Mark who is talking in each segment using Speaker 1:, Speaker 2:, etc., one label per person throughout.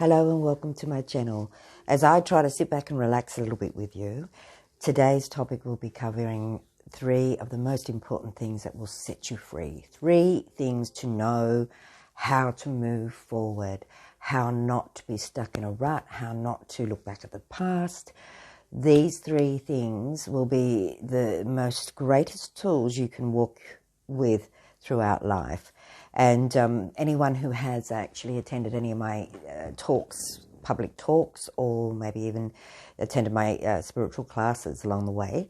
Speaker 1: Hello and welcome to my channel. As I try to sit back and relax a little bit with you, today's topic will be covering 3 of the most important things that will set you free. 3 things to know how to move forward, how not to be stuck in a rut, how not to look back at the past. These 3 things will be the most greatest tools you can walk with throughout life. And anyone who has actually attended any of my talks, public talks, or maybe even attended my spiritual classes along the way,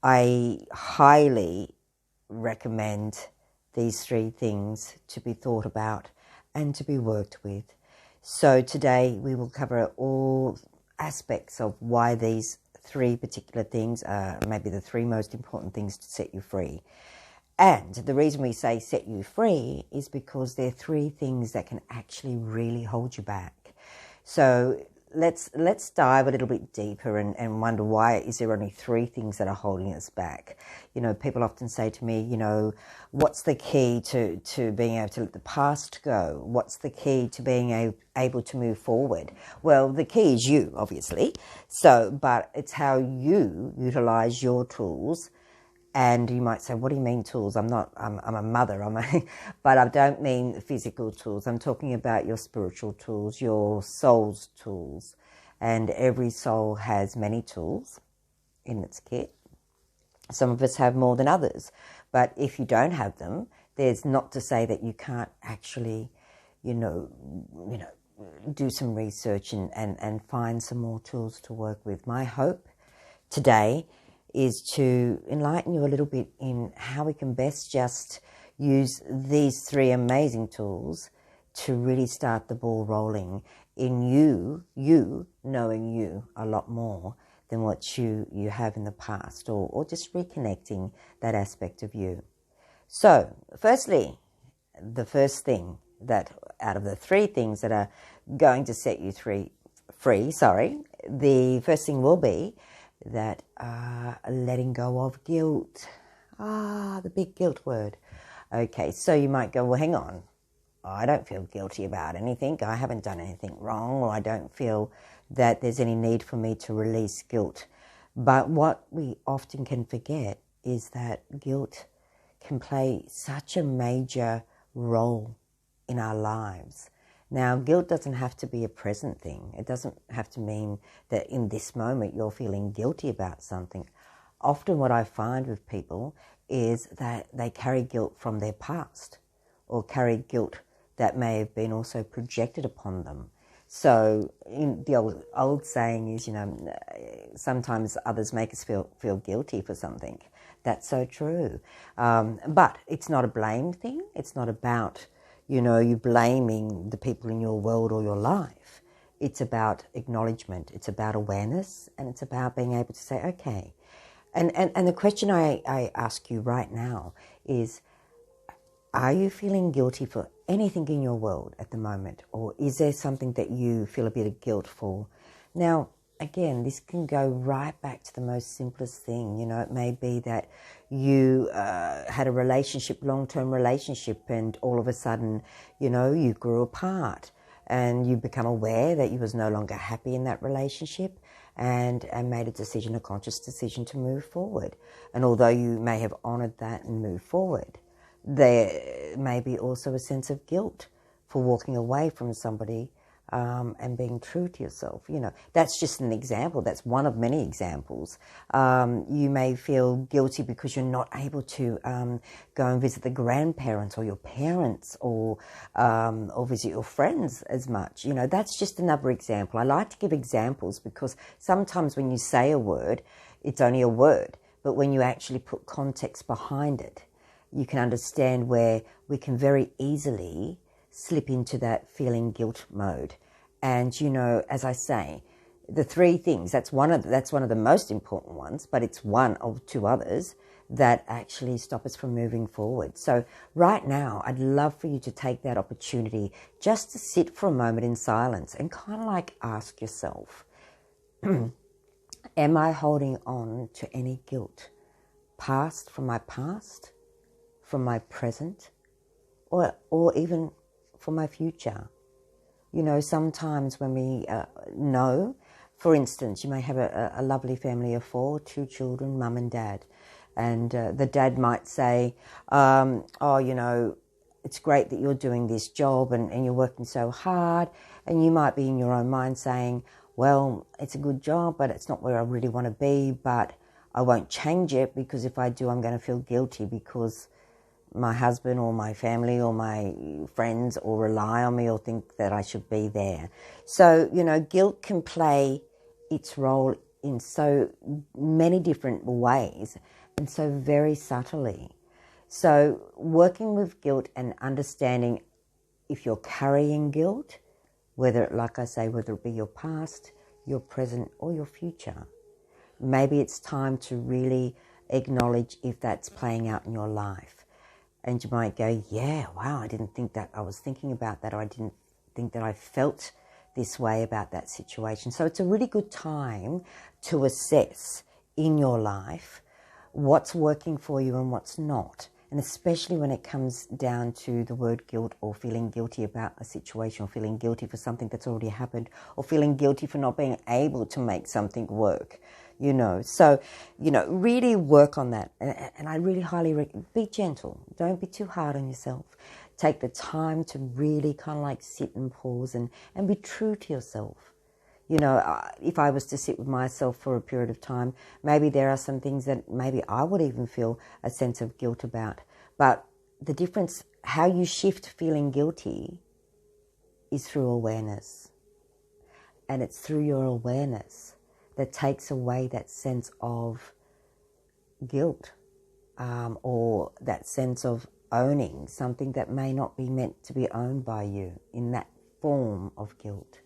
Speaker 1: I highly recommend these 3 things to be thought about and to be worked with. So today we will cover all aspects of why these 3 particular things are maybe the 3 most important things to set you free. And the reason we say set you free is because they're 3 things that can actually really hold you back. So let's dive a little bit deeper and wonder, why is there only 3 things that are holding us back? You know, people often say to me, you know, what's the key to being able to let the past go? What's the key to being able to move forward? Well, the key is you, obviously. But it's how you utilize your tools. And you might say, what do you mean tools? I'm a mother, but I don't mean physical tools. I'm talking about your spiritual tools, your soul's tools. And every soul has many tools in its kit. Some of us have more than others. But if you don't have them, there's not to say that you can't actually, do some research and find some more tools to work with. My hope today is to enlighten you a little bit in how we can best just use these 3 amazing tools to really start the ball rolling in you knowing you a lot more than what you have in the past, or just reconnecting that aspect of you. So, firstly, the first thing that out of the 3 things that are going to set you free, the first thing will be that letting go of guilt. The big guilt word. Okay, so you might go, well, hang on. I don't feel guilty about anything. I haven't done anything wrong, or I don't feel that there's any need for me to release guilt. But what we often can forget is that guilt can play such a major role in our lives. Now, guilt doesn't have to be a present thing. It doesn't have to mean that in this moment you're feeling guilty about something. Often what I find with people is that they carry guilt from their past, or carry guilt that may have been also projected upon them. So the old saying is, sometimes others make us feel guilty for something. That's so true. But it's not a blame thing. It's not about you blaming the people in your world or your life. It's about acknowledgement. It's about awareness, and it's about being able to say, okay. And the question I ask you right now is, are you feeling guilty for anything in your world at the moment? Or is there something that you feel a bit of guilt for? Now, again, this can go right back to the most simplest thing. It may be that you had a relationship, long-term relationship, and all of a sudden, you grew apart and you become aware that you was no longer happy in that relationship, and made a conscious decision to move forward. And although you may have honored that and moved forward, there may be also a sense of guilt for walking away from somebody and being true to yourself. That's just an example. That's one of many examples. You may feel guilty because you're not able to go and visit the grandparents or your parents, or visit your friends as much. That's just another example. I like to give examples because sometimes when you say a word, it's only a word. But when you actually put context behind it, you can understand where we can very easily slip into that feeling guilt mode. And, as I say, the 3 things, that's one of the most important ones, but it's one of 2 others that actually stop us from moving forward. So right now, I'd love for you to take that opportunity just to sit for a moment in silence and kind of like ask yourself, am I holding on to any guilt? From my past, from my present, or even for my future? You know, sometimes when we know, for instance, you may have a lovely family of 4, 2 children, mum and dad. And the dad might say, oh, you know, it's great that you're doing this job and you're working so hard. And you might be in your own mind saying, well, it's a good job, but it's not where I really want to be. But I won't change it, because if I do, I'm going to feel guilty because my husband or my family or my friends all rely on me or think that I should be there. So, you know, guilt can play its role in so many different ways and so very subtly. So working with guilt and understanding if you're carrying guilt, whether, like I say, whether it be your past, your present or your future, maybe it's time to really acknowledge if that's playing out in your life. And you might go, yeah, wow, I didn't think that I was thinking about that, or I didn't think that I felt this way about that situation. So it's a really good time to assess in your life what's working for you and what's not. And especially when it comes down to the word guilt, or feeling guilty about a situation, or feeling guilty for something that's already happened, or feeling guilty for not being able to make something work, you know. So, you know, really work on that. And I really highly recommend, be gentle. Don't be too hard on yourself. Take the time to really kind of like sit and pause and be true to yourself. You know, if I was to sit with myself for a period of time, maybe there are some things that maybe I would even feel a sense of guilt about. But the difference, how you shift feeling guilty, is through awareness. And it's through your awareness that takes away that sense of guilt, or that sense of owning something that may not be meant to be owned by you in that form of guilt.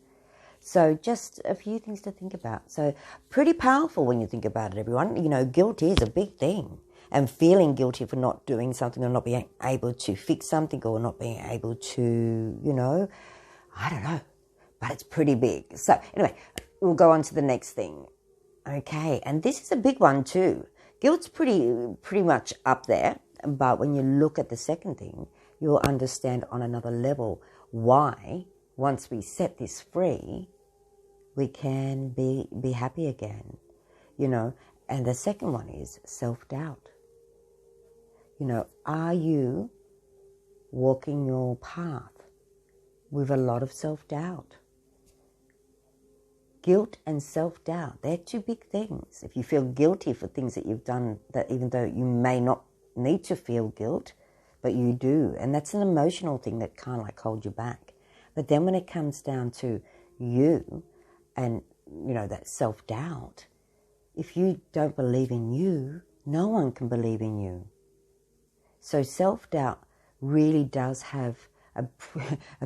Speaker 1: So just a few things to think about. So pretty powerful when you think about it, everyone. You know, guilt is a big thing. And feeling guilty for not doing something, or not being able to fix something, or not being able to, you know, I don't know. But it's pretty big. So anyway, we'll go on to the next thing. Okay, and this is a big one too. Guilt's pretty much up there. But when you look at the second thing, you'll understand on another level why, once we set this free, we can be happy again, you know. And the second one is self-doubt. You know, are you walking your path with a lot of self-doubt? Guilt and self-doubt, they're two big things. If you feel guilty for things that you've done, that even though you may not need to feel guilt, but you do, and that's an emotional thing that kind of like holds you back. But then when it comes down to you and, you know, that self-doubt, if you don't believe in you, no one can believe in you. So self-doubt really does have a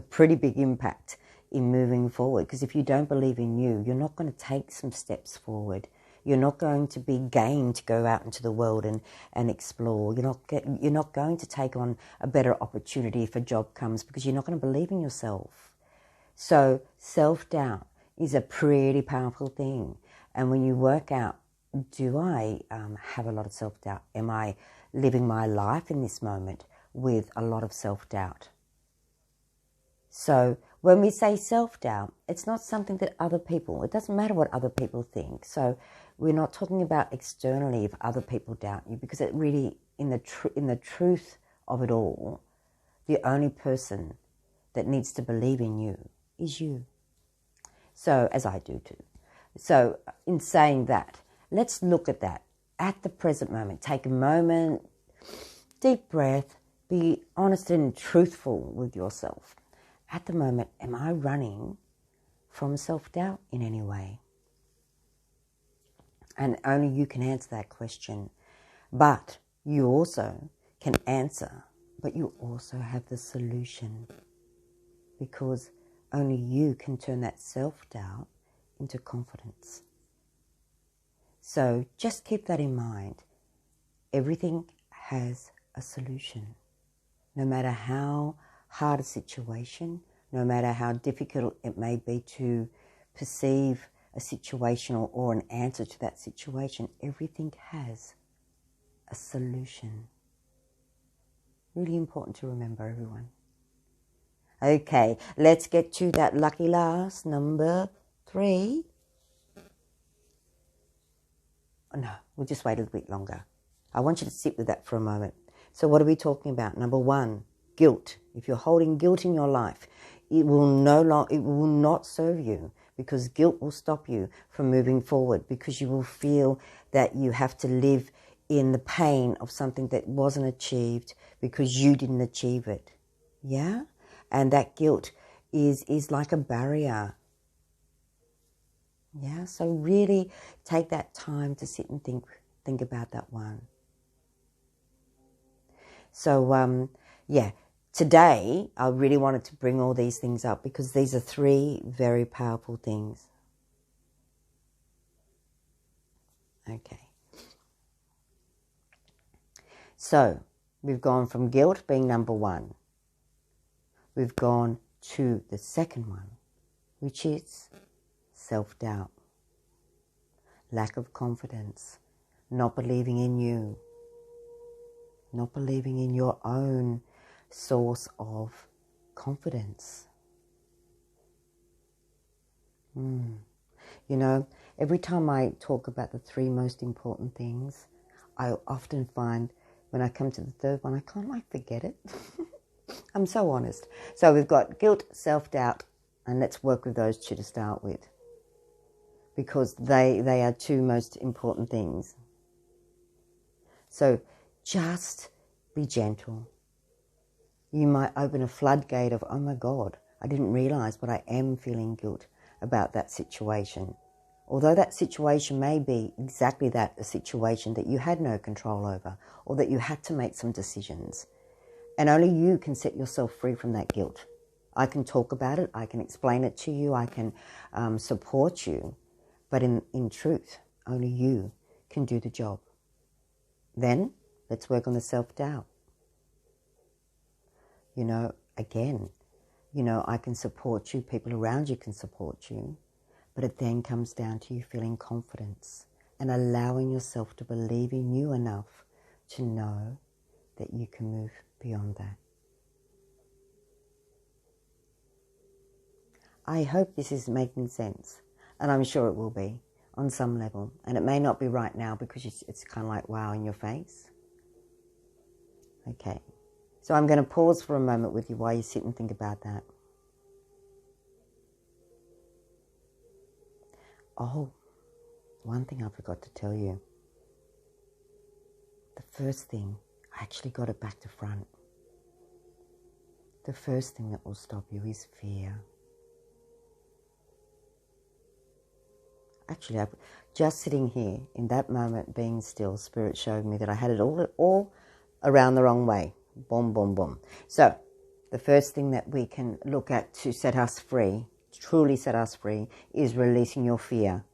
Speaker 1: pretty big impact in moving forward, because if you don't believe in you, you're not going to take some steps forward. You're not going to be game to go out into the world and explore. You're not going to take on a better opportunity if a job comes, because you're not going to believe in yourself. So self-doubt is a pretty powerful thing. And when you work out, do I have a lot of self-doubt? Am I living my life in this moment with a lot of self-doubt? So when we say self-doubt, it's not something that other people, it doesn't matter what other people think. So we're not talking about externally if other people doubt you, because it really, in the truth of it all, the only person that needs to believe in you is you. So, as I do too. So in saying that, let's look at that at the present moment. Take a moment, deep breath, be honest and truthful with yourself. At the moment, am I running from self-doubt in any way? And only you can answer that question. But you also can answer, but you also have the solution, because only you can turn that self-doubt into confidence. So just keep that in mind. Everything has a solution. No matter how hard a situation, no matter how difficult it may be to perceive a situation or an answer to that situation, everything has a solution. Really important to remember, everyone. Okay, let's get to that lucky last, number 3. Oh, no, we'll just wait a little bit longer. I want you to sit with that for a moment. So what are we talking about? Number 1, guilt. If you're holding guilt in your life, it will not serve you, because guilt will stop you from moving forward, because you will feel that you have to live in the pain of something that wasn't achieved because you didn't achieve it. Yeah? And that guilt is like a barrier. Yeah, so really take that time to sit and think about that one. So, yeah, today I really wanted to bring all these things up because these are 3 very powerful things. Okay. So, we've gone from guilt being number 1. We've gone to the second one, which is self-doubt, lack of confidence, not believing in you, not believing in your own source of confidence. You know, every time I talk about the 3 most important things, I often find when I come to the third one, I can't forget it. I'm so honest. So we've got guilt, self-doubt, and let's work with those 2 to start with, because they are 2 most important things. So just be gentle. You might open a floodgate of, oh my God, I didn't realize, but I am feeling guilt about that situation. Although that situation may be exactly that, a situation that you had no control over, or that you had to make some decisions. And only you can set yourself free from that guilt. I can talk about it, I can explain it to you, I can support you, but in truth, only you can do the job. Then, let's work on the self-doubt. You know, again, you know, I can support you, people around you can support you, but it then comes down to you feeling confidence and allowing yourself to believe in you enough to know that you can move beyond that. I hope this is making sense, and I'm sure it will be on some level, and it may not be right now because it's kind of like wow in your face. Okay, so I'm going to pause for a moment with you while you sit and think about that. Oh, one thing I forgot to tell you. The first thing, I actually got it back to front. The first thing that will stop you is fear. Actually, just sitting here in that moment, being still, Spirit showed me that I had it all around the wrong way. Boom, boom, boom. So, the first thing that we can look at to set us free, truly set us free, is releasing your fear.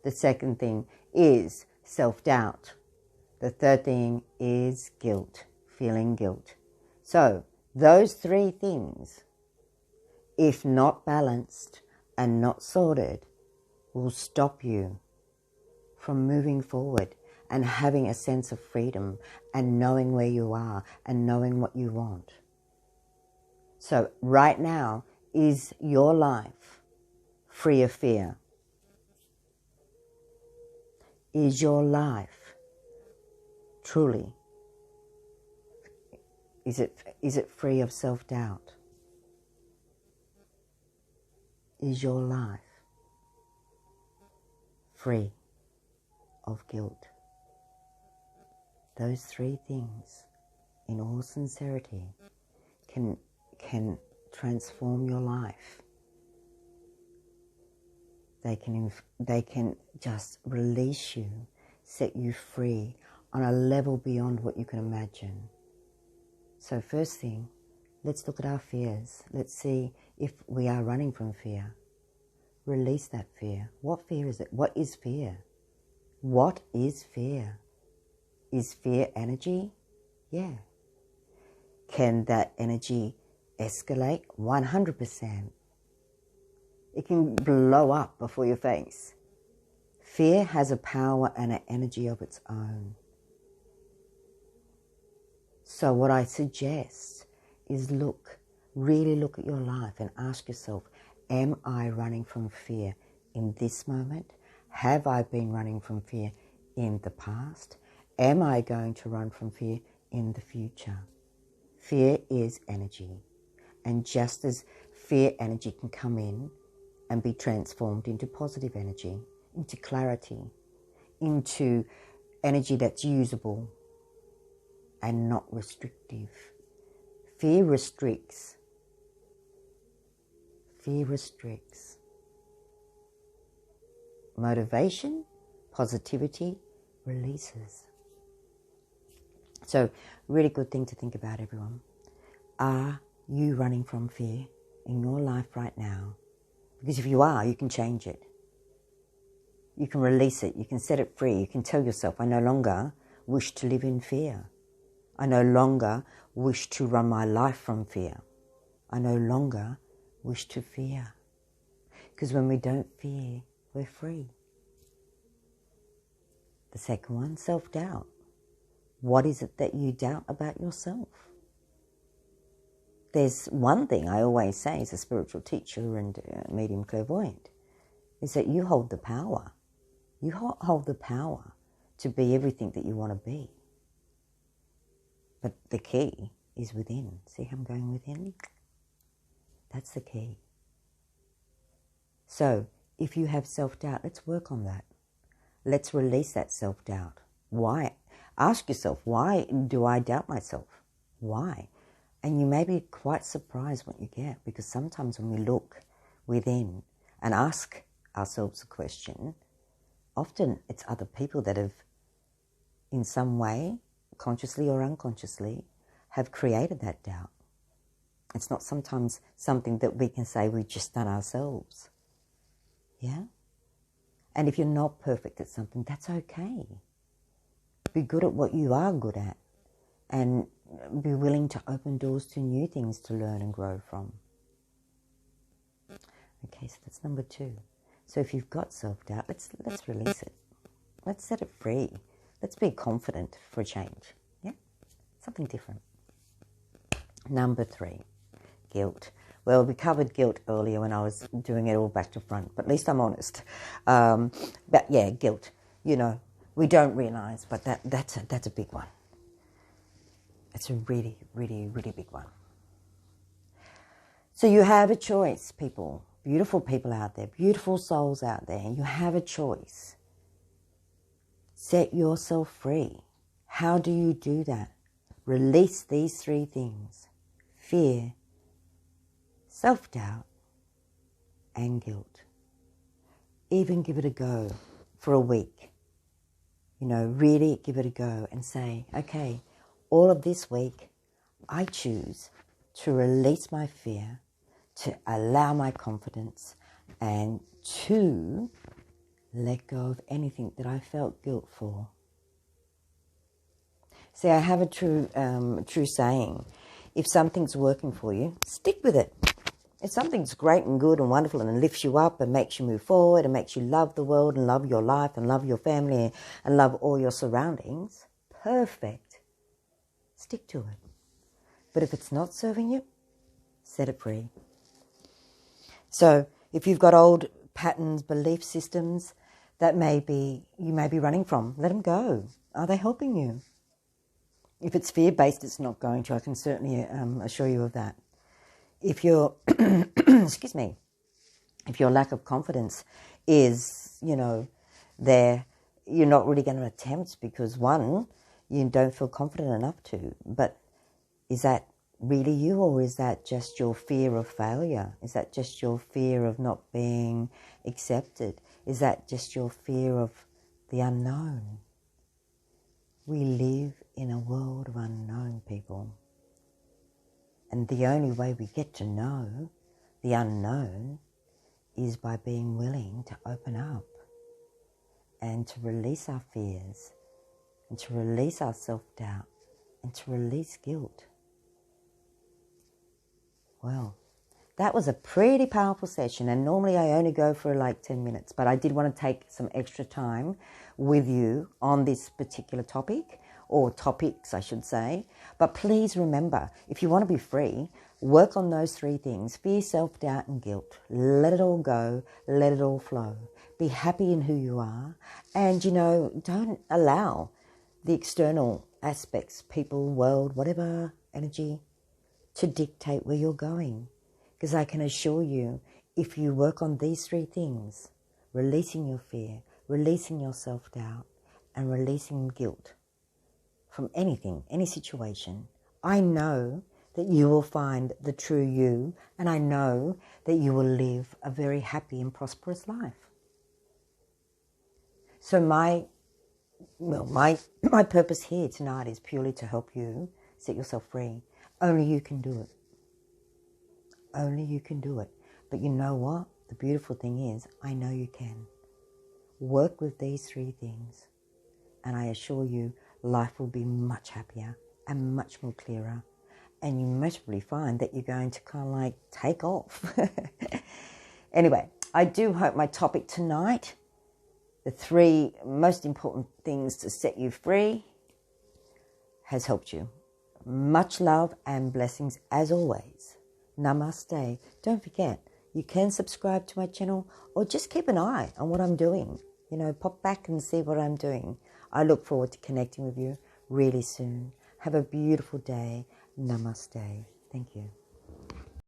Speaker 1: The second thing is self-doubt. The third thing is guilt, feeling guilt. So, those 3 things, if not balanced and not sorted, will stop you from moving forward and having a sense of freedom and knowing where you are and knowing what you want. So right now, is your life free of fear? Is your life truly, is it free of self-doubt? Is your life free of guilt? Those 3 things, in all sincerity, can transform your life. They can just release you, set you free on a level beyond what you can imagine. So first thing, let's look at our fears. Let's see if we are running from fear. Release that fear. What fear is it? What is fear? What is fear? Is fear energy? Yeah. Can that energy escalate? 100%. It can blow up before your face. Fear has a power and an energy of its own. So what I suggest is look really look at your life and ask yourself, am I running from fear in this moment? Have I been running from fear in the past? Am I going to run from fear in the future? Fear is energy. And just as fear energy can come in and be transformed into positive energy, into clarity, into energy that's usable and not restrictive. Fear restricts. Fear restricts. Motivation, positivity, releases. So, really good thing to think about, everyone. Are you running from fear in your life right now? Because if you are, you can change it. You can release it. You can set it free. You can tell yourself, I no longer wish to live in fear. I no longer wish to run my life from fear. I no longer wish to fear. Because when we don't fear, we're free. The second one, self-doubt. What is it that you doubt about yourself? There's one thing I always say as a spiritual teacher and medium clairvoyant, is that you hold the power. You hold the power to be everything that you want to be. But the key is within. See how I'm going within? That's the key. So, if you have self-doubt, let's work on that. Let's release that self-doubt. Why? Ask yourself, why do I doubt myself? Why? And you may be quite surprised what you get, because sometimes when we look within and ask ourselves a question, often it's other people that have, in some way, consciously or unconsciously, have created that doubt. It's not sometimes something that we can say we've just done ourselves. Yeah? And if you're not perfect at something, that's okay. Be good at what you are good at and be willing to open doors to new things to learn and grow from. Okay, so that's number 2. So if you've got self-doubt, let's release it. Let's set it free. Let's be confident for a change. Yeah? Something different. Number 3, guilt. Well, we covered guilt earlier when I was doing it all back to front, but at least I'm honest. But yeah, guilt. You know, we don't realise, but that's a big one. It's a really, really, really big one. So you have a choice, people. Beautiful people out there, beautiful souls out there. You have a choice. Set yourself free. How do you do that? Release these 3 things. Fear, self-doubt, and guilt. Even give it a go for a week. You know, really give it a go and say, okay, all of this week, I choose to release my fear, to allow my confidence, and to let go of anything that I felt guilt for. See, I have a true saying. If something's working for you, stick with it. If something's great and good and wonderful and lifts you up and makes you move forward and makes you love the world and love your life and love your family and love all your surroundings, perfect. Stick to it. But if it's not serving you, set it free. So if you've got old patterns, belief systems that you may be running from, let them go. Are they helping you? If it's fear-based, it's not going to. I can certainly assure you of that. If your, excuse me, if your lack of confidence is, there, you're not really going to attempt because, one, you don't feel confident enough to. But is that really you, or is that just your fear of failure? Is that just your fear of not being accepted? Is that just your fear of the unknown? We live in a world of unknown, people. And the only way we get to know the unknown is by being willing to open up and to release our fears and to release our self-doubt and to release guilt. Well, that was a pretty powerful session, and normally I only go for like 10 minutes, but I did want to take some extra time with you on this particular topic, or topics, I should say. But please remember, if you want to be free, Work on those three things: fear, self-doubt, and guilt. Let it all go. Let it all flow. Be happy in who you are. And, don't allow the external aspects, people, world, whatever energy, to dictate where you're going. Because I can assure you, if you work on these three things, releasing your fear, releasing your self-doubt, and releasing guilt from anything, any situation, I know that you will find the true you, and I know that you will live a very happy and prosperous life. So my purpose here tonight is purely to help you set yourself free. Only you can do it. Only you can do it. But you know what? The beautiful thing is, I know you can. Work with these three things, and I assure you, life will be much happier and much more clearer. And you most probably find that you're going to kind of like take off. Anyway, I do hope my topic tonight, the three most important things to set you free, has helped you. Much love and blessings as always. Namaste. Don't forget, you can subscribe to my channel or just keep an eye on what I'm doing. Pop back and see what I'm doing. I look forward to connecting with you really soon. Have a beautiful day. Namaste. Thank you.